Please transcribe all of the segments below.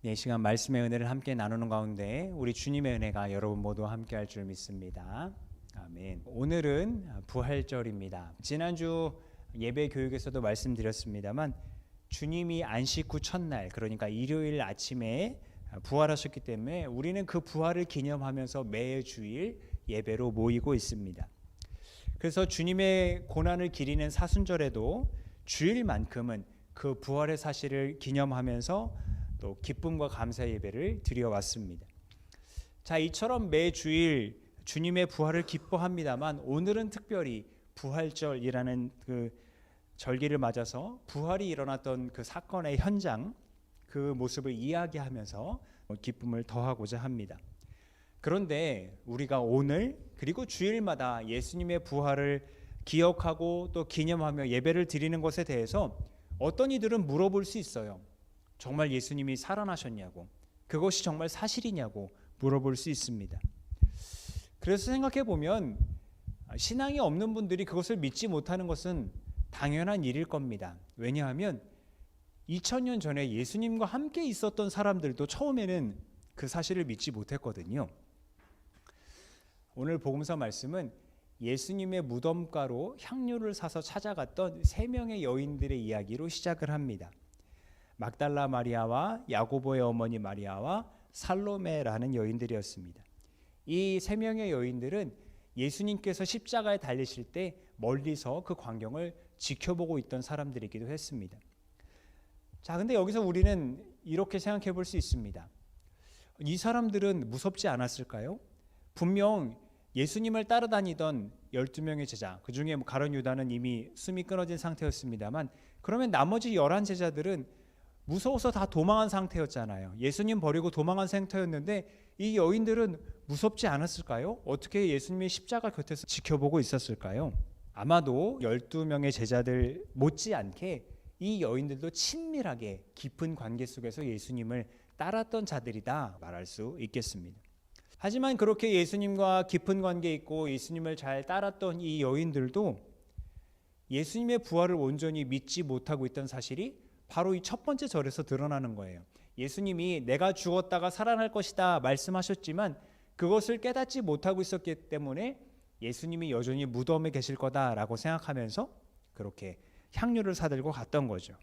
이 시간 말씀의 은혜를 함께 나누는 가운데 우리 주님의 은혜가 여러분 모두 함께 할 줄 믿습니다. 아멘. 오늘은 부활절입니다. 지난주 예배 교육에서도 말씀드렸습니다만 주님이 안식 후 첫날, 그러니까 일요일 아침에 부활하셨기 때문에 우리는 그 부활을 기념하면서 매주일 예배로 모이고 있습니다. 그래서 주님의 고난을 기리는 사순절에도 주일만큼은 그 부활의 사실을 기념하면서 또 기쁨과 감사 예배를 드려왔습니다. 자, 이처럼 매주일 주님의 부활을 기뻐합니다만 오늘은 특별히 부활절이라는 그 절기를 맞아서 부활이 일어났던 그 사건의 현장, 그 모습을 이야기하면서 기쁨을 더하고자 합니다. 그런데 우리가 오늘 그리고 주일마다 예수님의 부활을 기억하고 또 기념하며 예배를 드리는 것에 대해서 어떤 이들은 물어볼 수 있어요. 정말 예수님이 살아나셨냐고, 그것이 정말 사실이냐고 물어볼 수 있습니다. 그래서 생각해 보면 신앙이 없는 분들이 그것을 믿지 못하는 것은 당연한 일일 겁니다. 왜냐하면 2000년 전에 예수님과 함께 있었던 사람들도 처음에는 그 사실을 믿지 못했거든요. 오늘 복음서 말씀은 예수님의 무덤가로 향료를 사서 찾아갔던 3명의 여인들의 이야기로 시작을 합니다. 막달라 마리아와 야고보의 어머니 마리아와 살로메라는 여인들이었습니다. 이 3명의 여인들은 예수님께서 십자가에 달리실 때 멀리서 그 광경을 지켜보고 있던 사람들이기도 했습니다. 자, 근데 여기서 우리는 이렇게 생각해 볼 수 있습니다. 이 사람들은 무섭지 않았을까요? 분명 예수님을 따라다니던 12명의 제자, 그 중에 가룟 유다는 이미 숨이 끊어진 상태였습니다만, 그러면 나머지 11제자들은 무서워서 다 도망한 상태였잖아요. 예수님 버리고 도망한 상태였는데 이 여인들은 무섭지 않았을까요? 어떻게 예수님의 십자가 곁에서 지켜보고 있었을까요? 아마도 12명의 제자들 못지않게 이 여인들도 친밀하게 깊은 관계 속에서 예수님을 따랐던 자들이다 말할 수 있겠습니다. 하지만 그렇게 예수님과 깊은 관계 있고 예수님을 잘 따랐던 이 여인들도 예수님의 부활을 온전히 믿지 못하고 있던 사실이 바로 이 첫 번째 절에서 드러나는 거예요. 예수님이 내가 죽었다가 살아날 것이다 말씀하셨지만 그것을 깨닫지 못하고 있었기 때문에 예수님이 여전히 무덤에 계실 거다라고 생각하면서 그렇게 향료를 사들고 갔던 거죠.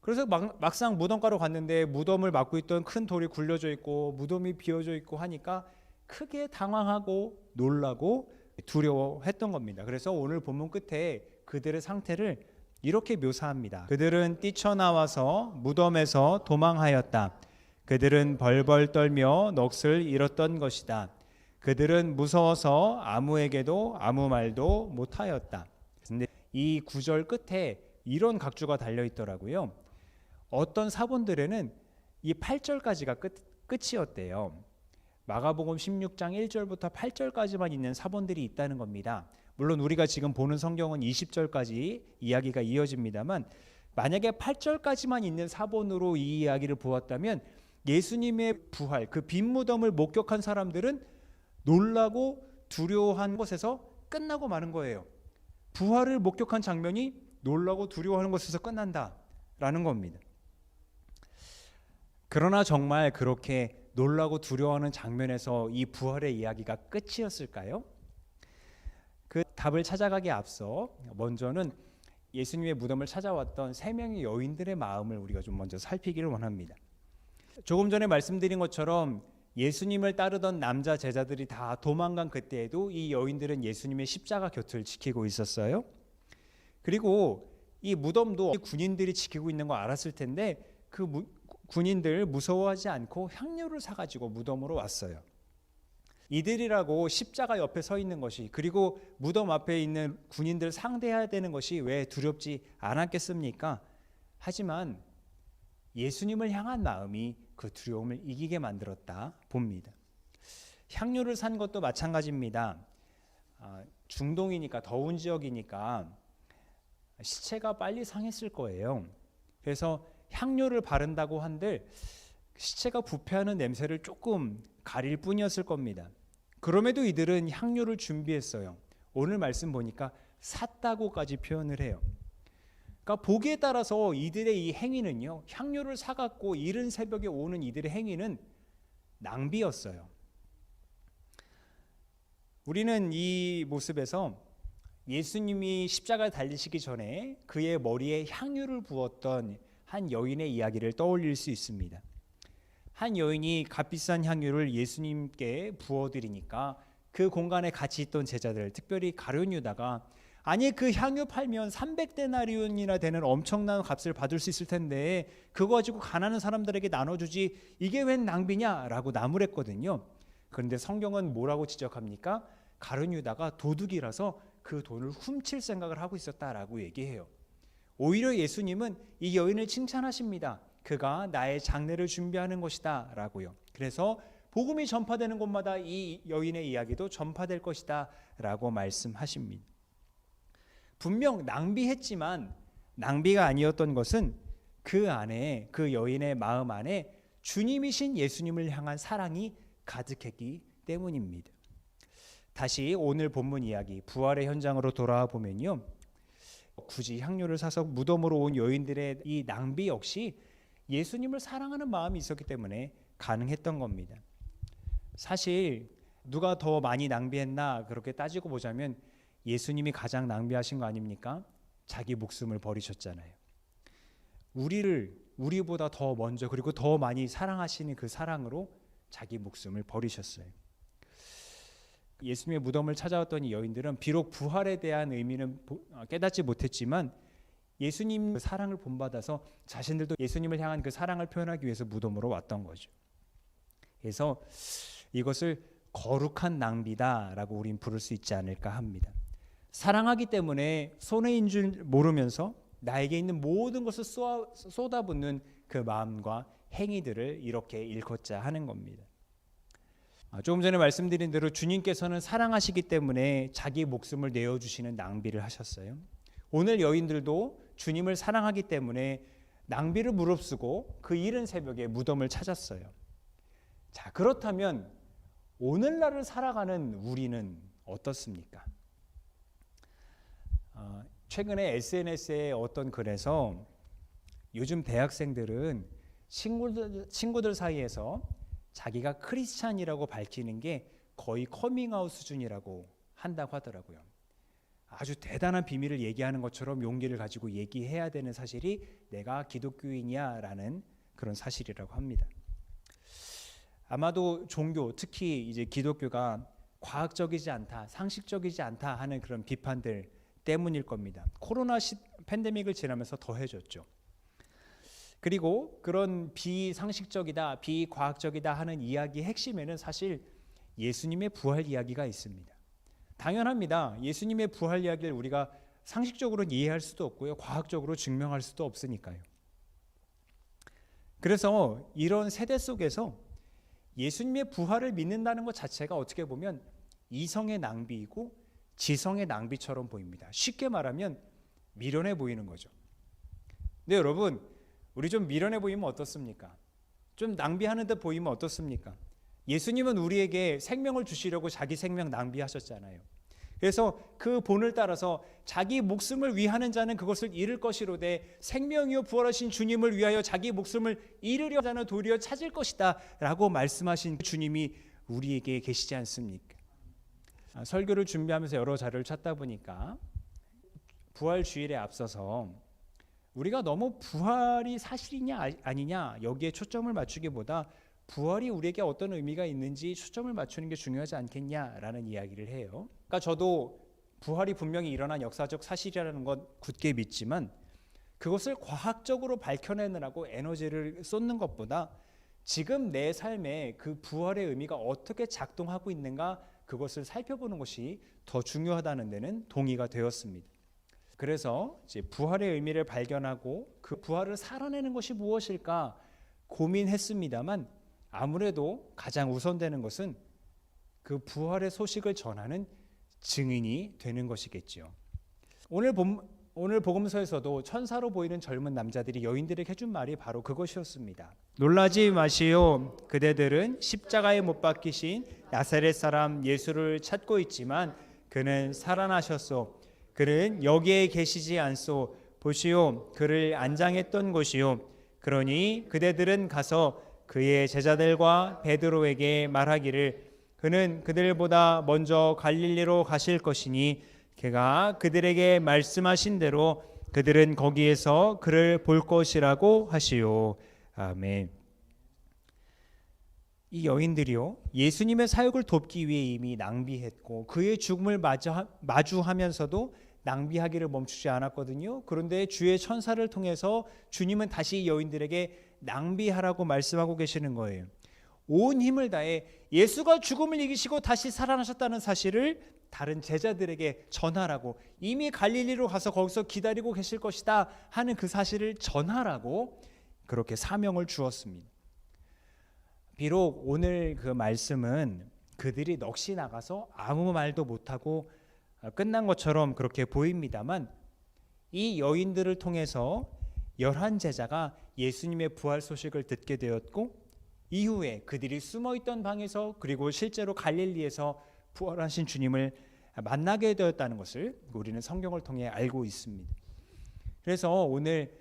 그래서 막상 무덤가로 갔는데 무덤을 막고 있던 큰 돌이 굴려져 있고 무덤이 비어져 있고 하니까 크게 당황하고 놀라고 두려워했던 겁니다. 그래서 오늘 본문 끝에 그들의 상태를 이렇게 묘사합니다. 그들은 뛰쳐나와서 무덤에서 도망하였다. 그들은 벌벌 떨며 넋을 잃었던 것이다. 그들은 무서워서 아무에게도 아무 말도 못하였다. 근데 이 구절 끝에 이런 각주가 달려 있더라고요. 어떤 사본들에는 이 8절까지가 끝이었대요. 마가복음 16장 1절부터 8절까지만 있는 사본들이 있다는 겁니다. 물론 우리가 지금 보는 성경은 20절까지 이야기가 이어집니다만 만약에 8절까지만 있는 사본으로 이 이야기를 보았다면 예수님의 부활, 그 빈 무덤을 목격한 사람들은 놀라고 두려워한 것에서 끝나고 마는 거예요. 부활을 목격한 장면이 놀라고 두려워하는 것에서 끝난다라는 겁니다. 그러나 정말 그렇게 놀라고 두려워하는 장면에서 이 부활의 이야기가 끝이었을까요? 그 답을 찾아가기에 앞서 먼저는 예수님의 무덤을 찾아왔던 3명의 여인들의 마음을 우리가 좀 먼저 살피기를 원합니다. 조금 전에 말씀드린 것처럼 예수님을 따르던 남자 제자들이 다 도망간 그때에도 이 여인들은 예수님의 십자가 곁을 지키고 있었어요. 그리고 이 무덤도 군인들이 지키고 있는 거 알았을 텐데 그 군인들 무서워하지 않고 향료를 사가지고 무덤으로 왔어요. 이들이라고 십자가 옆에 서 있는 것이, 그리고 무덤 앞에 있는 군인들 상대해야 되는 것이 왜 두렵지 않았겠습니까? 하지만 예수님을 향한 마음이 그 두려움을 이기게 만들었다 봅니다. 향료를 산 것도 마찬가지입니다. 중동이니까, 더운 지역이니까 시체가 빨리 상했을 거예요. 그래서 향료를 바른다고 한들 시체가 부패하는 냄새를 조금 가릴 뿐이었을 겁니다. 그럼에도 이들은 향료를 준비했어요. 오늘 말씀 보니까 샀다고까지 표현을 해요. 그러니까 보기에 따라서 이들의 이 행위는요, 향료를 사갖고 이른 새벽에 오는 이들의 행위는 낭비였어요. 우리는 이 모습에서 예수님이 십자가에 달리시기 전에 그의 머리에 향유를 부었던 한 여인의 이야기를 떠올릴 수 있습니다. 한 여인이 값비싼 향유를 예수님께 부어드리니까 그 공간에 같이 있던 제자들, 특별히 가룟 유다가 아니 그 향유 팔면 300데나리온이나 되는 엄청난 값을 받을 수 있을 텐데 그거 가지고 가난한 사람들에게 나눠주지 이게 웬 낭비냐라고 나무랬거든요. 그런데 성경은 뭐라고 지적합니까? 가룟 유다가 도둑이라서 그 돈을 훔칠 생각을 하고 있었다라고 얘기해요. 오히려 예수님은 이 여인을 칭찬하십니다. 그가 나의 장례를 준비하는 것이다 라고요. 그래서 복음이 전파되는 곳마다 이 여인의 이야기도 전파될 것이다 라고 말씀하십니다. 분명 낭비했지만 낭비가 아니었던 것은 그 안에, 그 여인의 마음 안에 주님이신 예수님을 향한 사랑이 가득했기 때문입니다. 다시 오늘 본문 이야기 부활의 현장으로 돌아와 보면요, 굳이 향료를 사서 무덤으로 온 여인들의 이 낭비 역시 예수님을 사랑하는 마음이 있었기 때문에 가능했던 겁니다. 사실 누가 더 많이 낭비했나 그렇게 따지고 보자면 예수님이 가장 낭비하신 거 아닙니까? 자기 목숨을 버리셨잖아요. 우리보다 더 먼저 그리고 더 많이 사랑하시는 그 사랑으로 자기 목숨을 버리셨어요. 예수님의 무덤을 찾아왔던 이 여인들은 비록 부활에 대한 의미는 깨닫지 못했지만 예수님 사랑을 본받아서 자신들도 예수님을 향한 그 사랑을 표현하기 위해서 무덤으로 왔던 거죠. 그래서 이것을 거룩한 낭비다라고 우린 부를 수 있지 않을까 합니다. 사랑하기 때문에 손해인 줄 모르면서 나에게 있는 모든 것을 쏟아붓는 그 마음과 행위들을 이렇게 일컫자 하는 겁니다. 조금 전에 말씀드린 대로 주님께서는 사랑하시기 때문에 자기 목숨을 내어주시는 낭비를 하셨어요. 오늘 여인들도 주님을 사랑하기 때문에 낭비를 무릅쓰고 그 이른 새벽에 무덤을 찾았어요. 자, 그렇다면 오늘날을 살아가는 우리는 어떻습니까? 최근에 SNS에 어떤 글에서 요즘 대학생들은 친구들 사이에서 자기가 크리스찬이라고 밝히는 게 거의 커밍아웃 수준이라고 한다고 하더라고요. 아주 대단한 비밀을 얘기하는 것처럼 용기를 가지고 얘기해야 되는 사실이 내가 기독교인이야 라는 그런 사실이라고 합니다. 아마도 종교, 특히 이제 기독교가 과학적이지 않다, 상식적이지 않다 하는 그런 비판들 때문일 겁니다. 코로나 팬데믹을 지나면서 더해졌죠. 그리고 그런 비상식적이다, 비과학적이다 하는 이야기의 핵심에는 사실 예수님의 부활 이야기가 있습니다. 당연합니다. 예수님의 부활 이야기를 우리가 상식적으로 이해할 수도 없고요, 과학적으로 증명할 수도 없으니까요. 그래서 이런 세대 속에서 예수님의 부활을 믿는다는 것 자체가 어떻게 보면 이성의 낭비이고 지성의 낭비처럼 보입니다. 쉽게 말하면 미련해 보이는 거죠. 근데 여러분, 우리 좀 미련해 보이면 어떻습니까? 좀 낭비하는 듯 보이면 어떻습니까? 예수님은 우리에게 생명을 주시려고 자기 생명 낭비하셨잖아요. 그래서 그 본을 따라서 자기 목숨을 위하는 자는 그것을 잃을 것이로되 생명이요 부활하신 주님을 위하여 자기 목숨을 잃으려 하는 도리어 찾을 것이다 라고 말씀하신 주님이 우리에게 계시지 않습니까? 설교를 준비하면서 여러 자료를 찾다 보니까 부활 주일에 앞서서 우리가 너무 부활이 사실이냐 아니냐 여기에 초점을 맞추기보다 부활이 우리에게 어떤 의미가 있는지 초점을 맞추는 게 중요하지 않겠냐라는 이야기를 해요. 그러니까 저도 부활이 분명히 일어난 역사적 사실이라는 것 굳게 믿지만 그것을 과학적으로 밝혀내느라고 에너지를 쏟는 것보다 지금 내 삶에 그 부활의 의미가 어떻게 작동하고 있는가 그것을 살펴보는 것이 더 중요하다는 데는 동의가 되었습니다. 그래서 이제 부활의 의미를 발견하고 그 부활을 살아내는 것이 무엇일까 고민했습니다만 아무래도 가장 우선되는 것은 그 부활의 소식을 전하는 증인이 되는 것이겠죠. 오늘 복음서에서도 천사로 보이는 젊은 남자들이 여인들에게 해준 말이 바로 그것이었습니다. 놀라지 마시오. 그대들은 십자가에 못 박히신 나사렛 사람 예수를 찾고 있지만 그는 살아나셨소. 그는 여기에 계시지 않소. 보시오, 그를 안장했던 곳이요. 그러니 그대들은 가서 그의 제자들과 베드로에게 말하기를 그는 그들보다 먼저 갈릴리로 가실 것이니 그가 그들에게 말씀하신 대로 그들은 거기에서 그를 볼 것이라고 하시오. 아멘. 이 여인들이요, 예수님의 사역을 돕기 위해 이미 낭비했고 그의 죽음을 마주하면서도 낭비하기를 멈추지 않았거든요. 그런데 주의 천사를 통해서 주님은 다시 여인들에게 낭비하라고 말씀하고 계시는 거예요. 온 힘을 다해 예수가 죽음을 이기시고 다시 살아나셨다는 사실을 다른 제자들에게 전하라고, 이미 갈릴리로 가서 거기서 기다리고 계실 것이다 하는 그 사실을 전하라고 그렇게 사명을 주었습니다. 비록 오늘 그 말씀은 그들이 넋이 나가서 아무 말도 못하고 끝난 것처럼 그렇게 보입니다만, 이 여인들을 통해서 11제자가 예수님의 부활 소식을 듣게 되었고 이후에 그들이 숨어있던 방에서 그리고 실제로 갈릴리에서 부활하신 주님을 만나게 되었다는 것을 우리는 성경을 통해 알고 있습니다. 그래서 오늘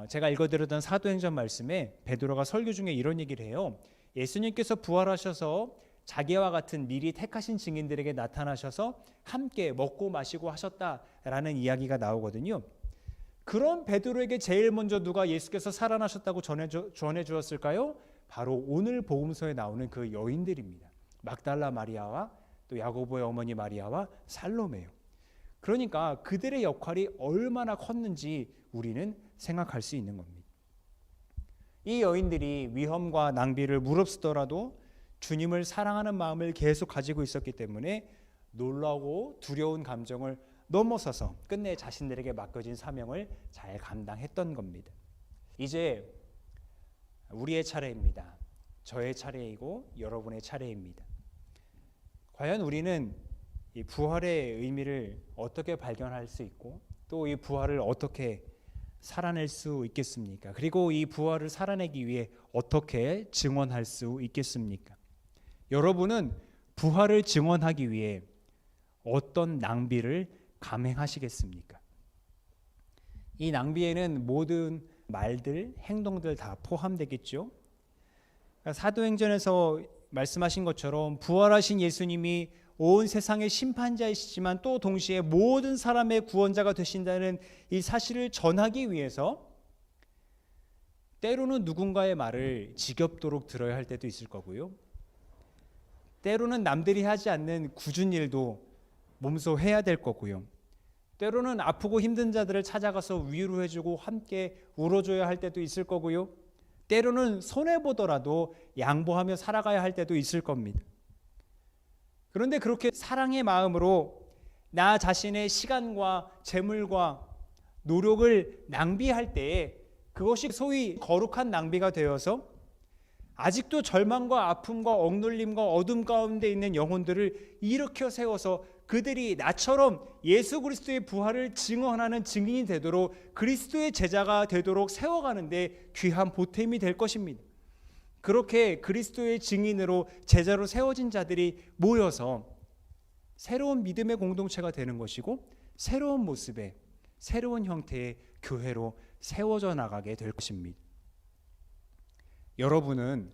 제가 읽어드렸던 사도행전 말씀에 베드로가 설교 중에 이런 얘기를 해요. 예수님께서 부활하셔서 자기와 같은 미리 택하신 증인들에게 나타나셔서 함께 먹고 마시고 하셨다라는 이야기가 나오거든요. 그런 베드로에게 제일 먼저 누가 예수께서 살아나셨다고 전해 주었을까요? 바로 오늘 복음서에 나오는 그 여인들입니다. 막달라 마리아와 또 야고보의 어머니 마리아와 살로메요. 그러니까 그들의 역할이 얼마나 컸는지 우리는 생각할 수 있는 겁니다. 이 여인들이 위험과 낭비를 무릅쓰더라도 주님을 사랑하는 마음을 계속 가지고 있었기 때문에 놀라고 두려운 감정을 넘어서서 끝내 자신들에게 맡겨진 사명을 잘 감당했던 겁니다. 이제 우리의 차례입니다. 저의 차례이고 여러분의 차례입니다. 과연 우리는 이 부활의 의미를 어떻게 발견할 수 있고 또 이 부활을 어떻게 살아낼 수 있겠습니까? 그리고 이 부활을 살아내기 위해 어떻게 증언할 수 있겠습니까? 여러분은 부활을 증언하기 위해 어떤 낭비를 감행하시겠습니까? 이 낭비에는 모든 말들, 행동들 다 포함되겠죠. 사도행전에서 말씀하신 것처럼 부활하신 예수님이 온 세상의 심판자이시지만 또 동시에 모든 사람의 구원자가 되신다는 이 사실을 전하기 위해서 때로는 누군가의 말을 지겹도록 들어야 할 때도 있을 거고요. 때로는 남들이 하지 않는 굳은 일도 몸소 해야 될 거고요. 때로는 아프고 힘든 자들을 찾아가서 위로해주고 함께 울어줘야 할 때도 있을 거고요. 때로는 손해보더라도 양보하며 살아가야 할 때도 있을 겁니다. 그런데 그렇게 사랑의 마음으로 나 자신의 시간과 재물과 노력을 낭비할 때에 그것이 소위 거룩한 낭비가 되어서 아직도 절망과 아픔과 억눌림과 어둠 가운데 있는 영혼들을 일으켜 세워서 그들이 나처럼 예수 그리스도의 부활을 증언하는 증인이 되도록 그리스도의 제자가 되도록 세워가는데 귀한 보탬이 될 것입니다. 그렇게 그리스도의 증인으로 제자로 세워진 자들이 모여서 새로운 믿음의 공동체가 되는 것이고 새로운 모습의 새로운 형태의 교회로 세워져 나가게 될 것입니다. 여러분은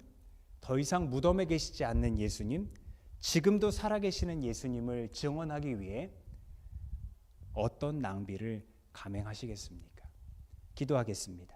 더 이상 무덤에 계시지 않는 예수님, 지금도 살아계시는 예수님을 증언하기 위해 어떤 낭비를 감행하시겠습니까? 기도하겠습니다.